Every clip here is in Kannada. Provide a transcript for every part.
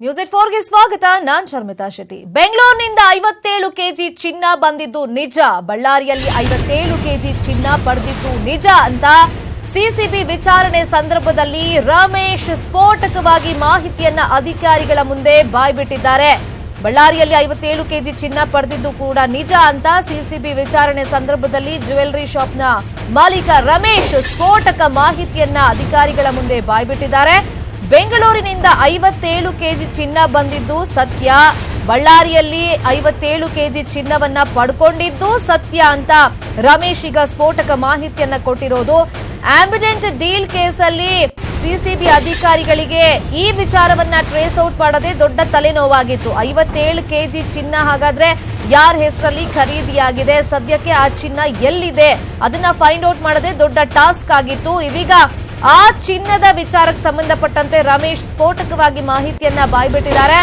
ನ್ಯೂಸ್ ಎಟ್ 4ಗೆ ಸ್ವಾಗತ. ನಾನ್ ಶರ್ಮಿತಾ ಶೆಟ್ಟಿ. ಬೆಂಗಳೂರಿನಿಂದ 57 ಕೆಜಿ ಚಿನ್ನ ಬಂದಿದ್ದು ನಿಜ, ಬಳ್ಳಾರಿಯಲ್ಲಿ 57 ಕೆಜಿ ಚಿನ್ನ ಪಡೆದಿದ್ದು ನಿಜ ಅಂತ ಸಿಸಿಬಿ ವಿಚಾರಣೆ ಸಂದರ್ಭದಲ್ಲಿ ರಮೇಶ್ ಸ್ಫೋಟಕವಾಗಿ ಮಾಹಿತಿಯನ್ನ ಅಧಿಕಾರಿಗಳ ಮುಂದೆ ಬಾಯ್ಬಿಟ್ಟಿದ್ದಾರೆ. ಬಳ್ಳಾರಿಯಲ್ಲಿ 57 ಕೆಜಿ ಚಿನ್ನ ಪಡೆದಿದ್ದು ಕೂಡ ನಿಜ ಅಂತ ಸಿಸಿಬಿ ವಿಚಾರಣೆ ಸಂದರ್ಭದಲ್ಲಿ ಜ್ಯುವೆಲರಿ ಶಾಪ್ನ ಮಾಲೀಕ ರಮೇಶ್ ಸ್ಫೋಟಕ ಮಾಹಿತಿಯನ್ನ ಅಧಿಕಾರಿಗಳ ಮುಂದೆ ಬಾಯ್ಬಿಟ್ಟಿದ್ದಾರೆ. ಬೆಂಗಳೂರಿನಿಂದ 57 ಕೆಜಿ ಚಿನ್ನ ಬಂದಿದ್ದು ಸತ್ಯ, ಬಳ್ಳಾರಿಯಲ್ಲಿ 57 ಕೆಜಿ ಚಿನ್ನವನ್ನ ಪಡ್ಕೊಂಡಿದ್ದು ಸತ್ಯ ಅಂತ ರಮೇಶ್ ಈಗ ಸ್ಫೋಟಕ ಮಾಹಿತಿಯನ್ನ ಕೊಟ್ಟಿರೋದು. ಆಂಬಿಡೆಂಟ್ ಡೀಲ್ ಕೇಸಲ್ಲಿ ಸಿಸಿಬಿ ಅಧಿಕಾರಿಗಳಿಗೆ ಈ ವಿಚಾರವನ್ನ ಟ್ರೇಸ್ ಔಟ್ ಮಾಡದೆ ದೊಡ್ಡ ತಲೆನೋವಾಗಿತ್ತು. 57 ಕೆಜಿ ಚಿನ್ನ ಹಾಗಾದ್ರೆ ಯಾರ ಹೆಸರಲ್ಲಿ ಖರೀದಿಯಾಗಿದೆ, ಸದ್ಯಕ್ಕೆ ಆ ಚಿನ್ನ ಎಲ್ಲಿದೆ ಅದನ್ನ ಫೈಂಡ್ ಔಟ್ ಮಾಡದೆ ದೊಡ್ಡ ಟಾಸ್ಕ್ ಆಗಿತ್ತು. ಇದೀಗ ಆ ಚಿನ್ನದ ವಿಚಾರಕ್ಕೆ ಸಂಬಂಧಪಟ್ಟಂತೆ ರಮೇಶ್ ಸ್ಫೋಟಕವಾಗಿ ಮಾಹಿತಿಯನ್ನ ಬಾಯ್ಬಿಟ್ಟಿದ್ದಾರೆ.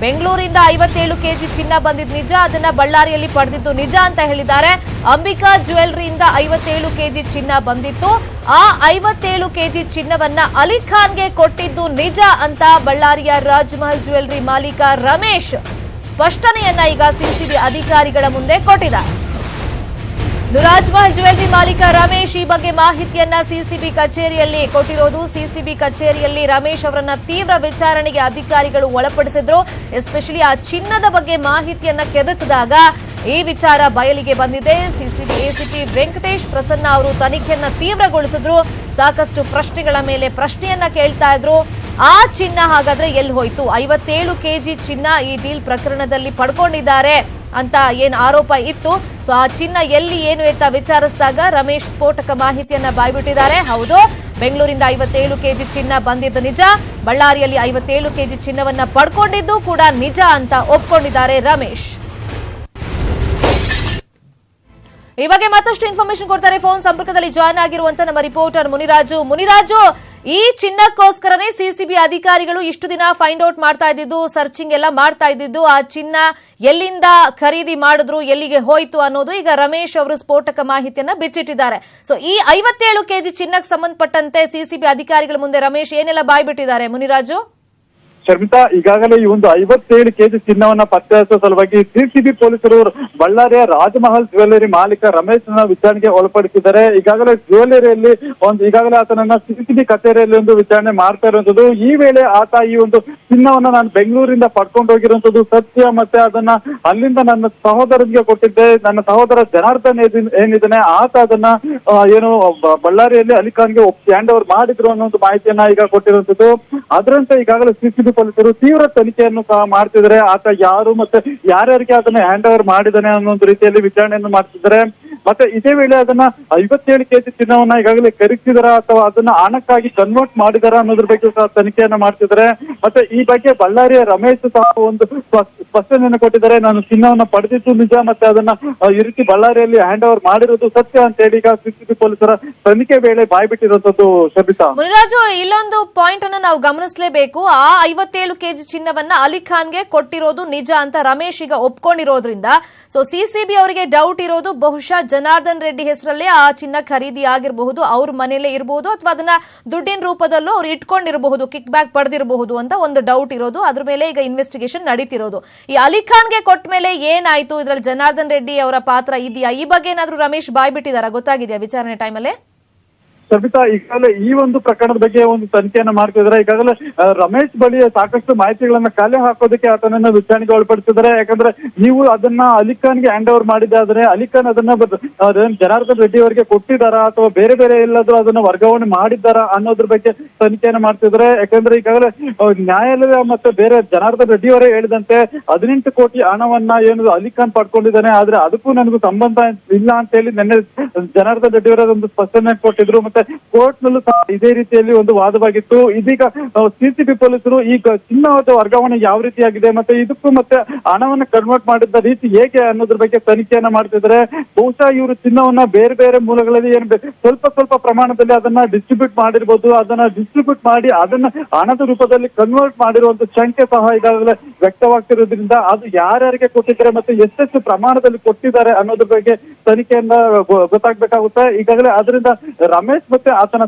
ಬೆಂಗಳೂರಿಂದ 57 ಕೆಜಿ ಚಿನ್ನ ಬಂದಿದ್ದು ನಿಜ, ಅದನ್ನ ಬಳ್ಳಾರಿಯಲ್ಲಿ ಪಡೆದಿದ್ದು ನಿಜ ಅಂತ ಹೇಳಿದ್ದಾರೆ. ಅಂಬಿಕಾ ಜ್ಯುವೆಲರಿಯಿಂದ 57 ಕೆಜಿ ಚಿನ್ನ ಬಂದಿತ್ತು. ಆ 57 ಕೆಜಿ ಚಿನ್ನವನ್ನ ಅಲಿಖಾನ್ಗೆ ಕೊಟ್ಟಿದ್ದು ನಿಜ ಅಂತ ಬಳ್ಳಾರಿಯ ರಾಜ್ಮಹಲ್ ಜ್ಯುವೆಲರಿ ಮಾಲೀಕ ರಮೇಶ್ ಸ್ಪಷ್ಟನೆಯನ್ನ ಈಗ ಸಿಸಿಬಿ ಅಧಿಕಾರಿಗಳ ಮುಂದೆ ಕೊಟ್ಟಿದ್ದಾರೆ. ರಾಜ್ಮಹಲ್ ಜ್ಯುವೆಲರಿ ಮಾಲೀಕ ರಮೇಶ್ ಈ ಬಗ್ಗೆ ಮಾಹಿತಿಯನ್ನ ಸಿಸಿಬಿ ಕಚೇರಿಯಲ್ಲಿ ಕೊಟ್ಟಿರೋದು. ಸಿಸಿಬಿ ಕಚೇರಿಯಲ್ಲಿ ರಮೇಶ್ ಅವರನ್ನ ತೀವ್ರ ವಿಚಾರಣೆಗೆ ಅಧಿಕಾರಿಗಳು ಒಳಪಡಿಸಿದ್ರು. ಎಸ್ಪೆಷಲಿ ಆ ಚಿನ್ನದ ಬಗ್ಗೆ ಮಾಹಿತಿಯನ್ನ ಕೆದಕಿದಾಗ ಈ ವಿಚಾರ ಬಯಲಿಗೆ ಬಂದಿದೆ. ಸಿಸಿಬಿ ಎಸಿಪಿ ವೆಂಕಟೇಶ್ ಪ್ರಸನ್ನ ಅವರು ತನಿಖೆಯನ್ನ ತೀವ್ರಗೊಳಿಸಿದ್ರು. ಸಾಕಷ್ಟು ಪ್ರಶ್ನೆಗಳ ಮೇಲೆ ಪ್ರಶ್ನೆಯನ್ನ ಕೇಳ್ತಾ ಇದ್ರು. ಆ ಚಿನ್ನ ಹಾಗಾದ್ರೆ ಎಲ್ಲಿ ಹೋಯ್ತು? 57 ಕೆಜಿ ಚಿನ್ನ ಈ ಡೀಲ್ ಪ್ರಕರಣದಲ್ಲಿ ಪಡ್ಕೊಂಡಿದ್ದಾರೆ ಅಂತ ಏನ್ ಆರೋಪ ಇತ್ತು. ಸೊ ಆ ಚಿನ್ನ ಎಲ್ಲಿ ಏನು ಅಂತ ವಿಚಾರಿಸಿದಾಗ ರಮೇಶ್ ಸ್ಫೋಟಕ ಮಾಹಿತಿಯನ್ನ ಬಾಯ್ಬಿಟ್ಟಿದ್ದಾರೆ. ಹೌದು, ಬೆಂಗಳೂರಿಂದ 57 ಕೆಜಿ ಚಿನ್ನ ಬಂದಿದ್ದು ನಿಜ, ಬಳ್ಳಾರಿಯಲ್ಲಿ 57 ಕೆಜಿ ಚಿನ್ನವನ್ನ ಪಡ್ಕೊಂಡಿದ್ದು ಕೂಡ ನಿಜ ಅಂತ ಒಪ್ಕೊಂಡಿದ್ದಾರೆ ರಮೇಶ್. ಈ ಬಗ್ಗೆ ಮತ್ತಷ್ಟು ಇನ್ಫಾರ್ಮೇಶನ್ ಕೊಡ್ತಾರೆ. ಫೋನ್ ಸಂಪರ್ಕದಲ್ಲಿ ಜಾಯ್ನ್ ಆಗಿರುವಂತ ನಮ್ಮ ರಿಪೋರ್ಟರ್ ಮುನಿರಾಜು, ಈ ಚಿನ್ನಕ್ಕೋಸ್ಕರನೇ ಸಿಸಿಬಿ ಅಧಿಕಾರಿಗಳು ಇಷ್ಟು ದಿನ ಫೈಂಡ್ ಔಟ್ ಮಾಡ್ತಾ ಇದ್ದಿದ್ದು, ಸರ್ಚಿಂಗ್ ಎಲ್ಲ ಮಾಡ್ತಾ ಇದ್ದಿದ್ದು, ಆ ಚಿನ್ನ ಎಲ್ಲಿಂದ ಖರೀದಿ ಮಾಡಿದ್ರು, ಎಲ್ಲಿಗೆ ಹೋಯ್ತು ಅನ್ನೋದು ಈಗ ರಮೇಶ್ ಅವರು ಸ್ಫೋಟಕ ಮಾಹಿತಿಯನ್ನ ಬಿಚ್ಚಿಟ್ಟಿದ್ದಾರೆ. ಸೊ ಈ 57 ಕೆಜಿ ಚಿನ್ನಕ್ಕೆ ಸಂಬಂಧಪಟ್ಟಂತೆ ಸಿಸಿಬಿ ಅಧಿಕಾರಿಗಳ ಮುಂದೆ ರಮೇಶ್ ಏನೆಲ್ಲ ಬಾಯ್ಬಿಟ್ಟಿದ್ದಾರೆ ಮುನಿರಾಜು? ಶರ್ಮಿತಾ, ಈಗಾಗಲೇ ಈ ಒಂದು 57 ಕೆಜಿ ಚಿನ್ನವನ್ನ ಪತ್ತೆ ಹಚ್ಚುವ ಸಲುವಾಗಿ ಸಿಸಿಬಿ ಪೊಲೀಸರು ಬಳ್ಳಾರಿಯ ರಾಜಮಹಲ್ ಜ್ಯುವೆಲರಿ ಮಾಲೀಕ ರಮೇಶ್ನ ವಿಚಾರಣೆಗೆ ಒಳಪಡಿಸಿದ್ದಾರೆ. ಈಗಾಗಲೇ ಜ್ಯುವೆಲರಿಯಲ್ಲಿ ಈಗಾಗಲೇ ಆತನನ್ನ ಸಿಸಿಬಿ ಕಚೇರಿಯಲ್ಲಿ ಒಂದು ವಿಚಾರಣೆ ಮಾಡ್ತಾ ಇರುವಂತದ್ದು. ಈ ವೇಳೆ ಆತ ಈ ಒಂದು ಚಿನ್ನವನ್ನ ನಾನು ಬೆಂಗಳೂರಿಂದ ಪಡ್ಕೊಂಡು ಹೋಗಿರುವಂತದ್ದು ಸತ್ಯ, ಮತ್ತೆ ಅದನ್ನ ಅಲ್ಲಿಂದ ನನ್ನ ಸಹೋದರನಿಗೆ ಕೊಟ್ಟಿದ್ದೆ. ನನ್ನ ಸಹೋದರ ಜನಾರ್ದನ್ ಏನಿದ್ದಾನೆ ಆತ ಅದನ್ನ ಏನು ಬಳ್ಳಾರಿಯಲ್ಲಿ ಅಲಿಖಾನ್ಗೆ ಹ್ಯಾಂಡ್ ಓವರ್ ಮಾಡಿದ್ರು ಅನ್ನೋ ಒಂದು ಮಾಹಿತಿಯನ್ನ ಈಗ ಕೊಟ್ಟಿರುವಂತದ್ದು. ಅದರಂತೆ ಈಗಾಗಲೇ ಸಿಸಿಬಿ ಪೊಲೀಸರು ತೀವ್ರ ತನಿಖೆಯನ್ನು ಸಹ ಮಾಡ್ತಿದ್ದಾರೆ. ಆತ ಯಾರು ಮತ್ತೆ ಯಾರ್ಯಾರಿಗೆ ಅದನ್ನ ಹ್ಯಾಂಡ್ ಓವರ್ ಮಾಡಿದಾನೆ ಅನ್ನೋ ಒಂದು ರೀತಿಯಲ್ಲಿ ವಿಚಾರಣೆಯನ್ನು ಮಾಡ್ತಿದ್ದಾರೆ. ಮತ್ತೆ ಇದೇ ವೇಳೆ ಅದನ್ನ 57 ಕೆಜಿ ಚಿನ್ನವನ್ನ ಈಗಾಗಲೇ ಕರಗಿಸಿದಾರ ಅಥವಾ ಅದನ್ನ ಹಣಕ್ಕಾಗಿ ಕನ್ವರ್ಟ್ ಮಾಡಿದಾರ ಅನ್ನೋದ್ರ ಬಗ್ಗೆ ಸಹ ತನಿಖೆಯನ್ನ ಮಾಡ್ತಿದ್ದಾರೆ. ಮತ್ತೆ ಈ ಬಗ್ಗೆ ಬಳ್ಳಾರಿಯ ರಮೇಶ್ ಸಹ ಒಂದು ಸ್ಪಷ್ಟನೆಯನ್ನು ಕೊಟ್ಟಿದ್ದಾರೆ. ನಾನು ಚಿನ್ನವನ್ನ ಪಡೆದಿದ್ದು ನಿಜ, ಮತ್ತೆ ಅದನ್ನ ಈ ರೀತಿ ಬಳ್ಳಾರಿಯಲ್ಲಿ ಹ್ಯಾಂಡ್ ಓವರ್ ಮಾಡಿರೋದು ಸತ್ಯ ಅಂತ ಹೇಳಿ ಈಗ ಸಿಸಿಬಿ ಪೊಲೀಸರ ತನಿಖೆ ವೇಳೆ ಬಾಯ್ಬಿಟ್ಟಿರುವಂತದ್ದು. ಶಬಿತಾ, ಮುನಿರಾಜು, ಇಲ್ಲೊಂದು ಪಾಯಿಂಟ್ ಅನ್ನು ನಾವು ಗಮನಿಸಲೇಬೇಕು. ಆ 57 ಕೆಜಿ ಚಿನ್ನವನ್ನ ಅಲಿಖಾನ್ಗೆ ಕೊಟ್ಟಿರೋದು ನಿಜ ಅಂತ ರಮೇಶ್ ಈಗ ಒಪ್ಕೊಂಡಿರೋದ್ರಿಂದ ಸೊ ಸಿಸಿಬಿ ಅವರಿಗೆ ಡೌಟ್ ಇರೋದು ಬಹುಶಃ ಜನಾರ್ದನ್ ರೆಡ್ಡಿ ಹೆಸರಲ್ಲೇ ಆ ಚಿನ್ನ ಖರೀದಿ ಆಗಿರಬಹುದು, ಅವ್ರ ಮನೆಯಲ್ಲೇ ಇರಬಹುದು, ಅಥವಾ ಅದನ್ನ ದುಡ್ಡಿನ ರೂಪದಲ್ಲೂ ಅವ್ರು ಇಟ್ಕೊಂಡಿರಬಹುದು, ಕಿಕ್ ಬ್ಯಾಕ್ ಪಡೆದಿರಬಹುದು ಅಂತ ಒಂದು ಡೌಟ್ ಇರೋದು. ಅದ್ರ ಮೇಲೆ ಈಗ ಇನ್ವೆಸ್ಟಿಗೇಷನ್ ನಡೀತಿರೋದು. ಈ ಅಲಿಖಾನ್ಗೆ ಕೊಟ್ಟ ಮೇಲೆ ಏನಾಯ್ತು, ಇದ್ರಲ್ಲಿ ಜನಾರ್ದನ್ ರೆಡ್ಡಿ ಅವರ ಪಾತ್ರ ಇದೆಯಾ, ಈ ಬಗ್ಗೆ ಏನಾದ್ರೂ ರಮೇಶ್ ಬಾಯ್ಬಿಟ್ಟಿದಾರ, ಗೊತ್ತಾಗಿದೆಯಾ ವಿಚಾರಣೆ ಟೈಮಲ್ಲಿ? ಶಬಿತಾ, ಈಗಾಗಲೇ ಈ ಒಂದು ಪ್ರಕರಣದ ಬಗ್ಗೆ ಒಂದು ತನಿಖೆಯನ್ನ ಮಾಡ್ತಿದ್ದಾರೆ. ಈಗಾಗಲೇ ರಮೇಶ್ ಬಳಿ ಸಾಕಷ್ಟು ಮಾಹಿತಿಗಳನ್ನ ಕಲೆ ಹಾಕೋದಕ್ಕೆ ಆತನನ್ನ ವಿಚಾರಣೆಗೆ ಒಳಪಡಿಸಿದ್ದಾರೆ. ಯಾಕಂದ್ರೆ ನೀವು ಅದನ್ನ ಅಲಿಖಾನ್ಗೆ ಹ್ಯಾಂಡ್ ಓವರ್ ಮಾಡಿದ್ದಾದ್ರೆ ಅಲಿಖಾನ್ ಅದನ್ನ ಜನಾರ್ದನ್ ರೆಡ್ಡಿ ಅವರಿಗೆ ಕೊಟ್ಟಿದ್ದಾರಾ ಅಥವಾ ಬೇರೆ ಬೇರೆ ಎಲ್ಲಾದ್ರೂ ಅದನ್ನ ವರ್ಗಾವಣೆ ಮಾಡಿದ್ದಾರಾ ಅನ್ನೋದ್ರ ಬಗ್ಗೆ ತನಿಖೆಯನ್ನ ಮಾಡ್ತಿದ್ದಾರೆ. ಯಾಕಂದ್ರೆ ಈಗಾಗಲೇ ನ್ಯಾಯಾಲಯ ಮತ್ತೆ ಬೇರೆ ಜನಾರ್ದನ್ ರೆಡ್ಡಿ ಅವರೇ ಹೇಳಿದಂತೆ 18 ಕೋಟಿ ಹಣವನ್ನ ಏನು ಅಲಿಖಾನ್ ಪಡ್ಕೊಂಡಿದ್ದಾನೆ, ಆದ್ರೆ ಅದಕ್ಕೂ ನನಗೂ ಸಂಬಂಧ ಇಲ್ಲ ಅಂತ ಹೇಳಿ ನಿನ್ನೆ ಜನಾರ್ದನ್ ರೆಡ್ಡಿ ಅವರ ಒಂದು ಸ್ಪಷ್ಟನೆ ಕೊಟ್ಟಿದ್ರು. ಮತ್ತೆ ಕೋರ್ಟ್ ನಲ್ಲೂ ಸಹ ಇದೇ ರೀತಿಯಲ್ಲಿ ಒಂದು ವಾದವಾಗಿತ್ತು. ಇದೀಗ ಸಿಸಿಬಿ ಪೊಲೀಸರು ಈಗ ಚಿನ್ನದ ವರ್ಗಾವಣೆ ಯಾವ ರೀತಿಯಾಗಿದೆ ಮತ್ತೆ ಇದಕ್ಕೂ ಮತ್ತೆ ಹಣವನ್ನ ಕನ್ವರ್ಟ್ ಮಾಡಿದ್ದ ರೀತಿ ಹೇಗೆ ಅನ್ನೋದ್ರ ಬಗ್ಗೆ ತನಿಖೆಯನ್ನ ಮಾಡ್ತಿದ್ದಾರೆ. ಬಹುಶಃ ಇವರು ಚಿನ್ನವನ್ನ ಬೇರೆ ಬೇರೆ ಮೂಲಗಳಲ್ಲಿ ಏನು ಸ್ವಲ್ಪ ಪ್ರಮಾಣದಲ್ಲಿ ಅದನ್ನ ಡಿಸ್ಟ್ರಿಬ್ಯೂಟ್ ಮಾಡಿರ್ಬೋದು, ಅದನ್ನ ಡಿಸ್ಟ್ರಿಬ್ಯೂಟ್ ಮಾಡಿ ಅದನ್ನ ಹಣದ ರೂಪದಲ್ಲಿ ಕನ್ವರ್ಟ್ ಮಾಡಿರುವಂತ ಶಂಕೆ ಸಹ ಈಗಾಗಲೇ ವ್ಯಕ್ತವಾಗ್ತಿರೋದ್ರಿಂದ ಅದು ಯಾರ್ಯಾರಿಗೆ ಕೊಟ್ಟಿದ್ದಾರೆ ಮತ್ತೆ ಎಷ್ಟೆಷ್ಟು ಪ್ರಮಾಣದಲ್ಲಿ ಕೊಟ್ಟಿದ್ದಾರೆ ಅನ್ನೋದ್ರ ಬಗ್ಗೆ ತನಿಖೆಯನ್ನ ಗೊತ್ತಾಗ್ಬೇಕಾಗುತ್ತೆ. ಈಗಾಗಲೇ ಅದರಿಂದ ರಮೇಶ್ ಮತ್ತೆ ಆತನ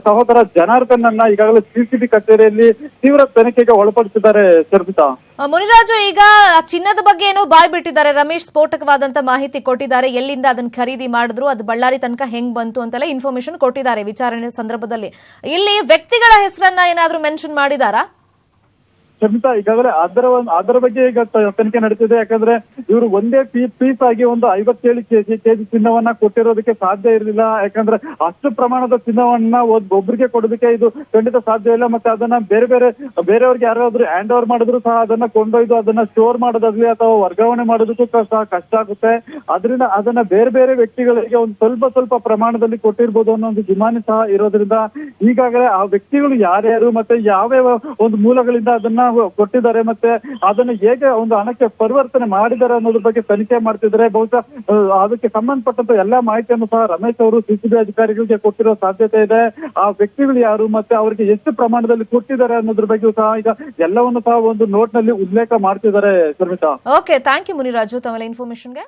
ಸಹೋದರ ಜನಾರ್ದನ್ ಅನ್ನ ಈಗಾಗಲೇ ಸಿಸಿಬಿ ಕಚೇರಿಯಲ್ಲಿ ತೀವ್ರ ತನಿಖೆಗೆ ಒಳಪಡಿಸಿದ್ದಾರೆ ಶರ್ಮಿತಾ. ಮುನಿರಾಜು, ಈಗ ಆ ಚಿನ್ನದ ಬಗ್ಗೆ ಏನೋ ಬಾಯ್ ಬಿಟ್ಟಿದ್ದಾರೆ. ರಮೇಶ್ ಸ್ಫೋಟಕವಾದಂತ ಮಾಹಿತಿ ಕೊಟ್ಟಿದ್ದಾರೆ, ಎಲ್ಲಿಂದ ಅದನ್ನ ಖರೀದಿ ಮಾಡಿದ್ರು, ಅದು ಬಳ್ಳಾರಿ ತನಕ ಹೆಂಗ್ ಬಂತು ಅಂತೆಲ್ಲ ಇನ್ಫಾರ್ಮೇಶನ್ ಕೊಟ್ಟಿದ್ದಾರೆ ವಿಚಾರಣೆ ಸಂದರ್ಭದಲ್ಲಿ. ಇಲ್ಲಿ ವ್ಯಕ್ತಿಗಳ ಹೆಸರನ್ನ ಏನಾದ್ರೂ ಮೆನ್ಷನ್ ಮಾಡಿದಾರಾ? ಶರ್ಮಿತಾ, ಈಗಾಗಲೇ ಅದರ ಬಗ್ಗೆ ಈಗ ತನಿಖೆ ನಡೀತಿದೆ. ಯಾಕಂದ್ರೆ ಇವರು ಒಂದೇ ಪೀಸ್ ಆಗಿ ಒಂದು 57 ಕೆಜಿ ಚಿನ್ನವನ್ನ ಕೊಟ್ಟಿರೋದಕ್ಕೆ ಸಾಧ್ಯ ಇರಲಿಲ್ಲ. ಯಾಕಂದ್ರೆ ಅಷ್ಟು ಪ್ರಮಾಣದ ಚಿನ್ನವನ್ನ ಒಬ್ಬರಿಗೆ ಕೊಡೋದಕ್ಕೆ ಇದು ಖಂಡಿತ ಸಾಧ್ಯ ಇಲ್ಲ. ಮತ್ತೆ ಅದನ್ನ ಬೇರೆಯವ್ರಿಗೆ ಯಾರಾದ್ರೂ ಹ್ಯಾಂಡ್ ಓವರ್ ಮಾಡಿದ್ರು ಸಹ ಅದನ್ನ ಕೊಂಡೊಯ್ದು ಅದನ್ನ ಸ್ಟೋರ್ ಮಾಡೋದಾಗ್ಲಿ ಅಥವಾ ವರ್ಗಾವಣೆ ಮಾಡೋದಕ್ಕೂ ಸಹ ಕಷ್ಟ ಆಗುತ್ತೆ. ಅದರಿಂದ ಅದನ್ನ ಬೇರೆ ವ್ಯಕ್ತಿಗಳಿಗೆ ಒಂದು ಸ್ವಲ್ಪ ಪ್ರಮಾಣದಲ್ಲಿ ಕೊಟ್ಟಿರ್ಬೋದು ಅನ್ನೋ ಒಂದು ಗುಮಾನಿ ಸಹ ಇರೋದ್ರಿಂದ ಈಗಾಗಲೇ ಆ ವ್ಯಕ್ತಿಗಳು ಯಾರ್ಯಾರು ಮತ್ತೆ ಯಾವ್ಯಾವ ಒಂದು ಮೂಲಗಳಿಂದ ಅದನ್ನ ಕೊಟ್ಟಿದ್ದಾರೆ ಮತ್ತೆ ಅದನ್ನು ಹೇಗೆ ಒಂದು ಹಣಕ್ಕೆ ಪರಿವರ್ತನೆ ಮಾಡಿದ್ದಾರೆ ಅನ್ನೋದ್ರ ಬಗ್ಗೆ ತನಿಖೆ ಮಾಡ್ತಿದ್ದಾರೆ. ಬಹುಶಃ ಅದಕ್ಕೆ ಸಂಬಂಧಪಟ್ಟಂತ ಎಲ್ಲಾ ಮಾಹಿತಿಯನ್ನು ಸಹ ರಮೇಶ್ ಅವರು ಸಿಸಿಬಿ ಅಧಿಕಾರಿಗಳಿಗೆ ಕೊಟ್ಟಿರೋ ಸಾಧ್ಯತೆ ಇದೆ. ಆ ವ್ಯಕ್ತಿಗಳು ಯಾರು ಮತ್ತೆ ಅವರಿಗೆ ಎಷ್ಟು ಪ್ರಮಾಣದಲ್ಲಿ ಕೊಟ್ಟಿದ್ದಾರೆ ಅನ್ನೋದ್ರ ಬಗ್ಗೆ ಸಹ ಈಗ ಎಲ್ಲವನ್ನು ಸಹ ಒಂದು ನೋಟ್ ನಲ್ಲಿ ಉಲ್ಲೇಖ ಮಾಡ್ತಿದ್ದಾರೆ Sharmita. Okay, thank you Muniraju ತಮ್ಮ ಇನ್ಫಾರ್ಮೇಶನ್ಗೆ.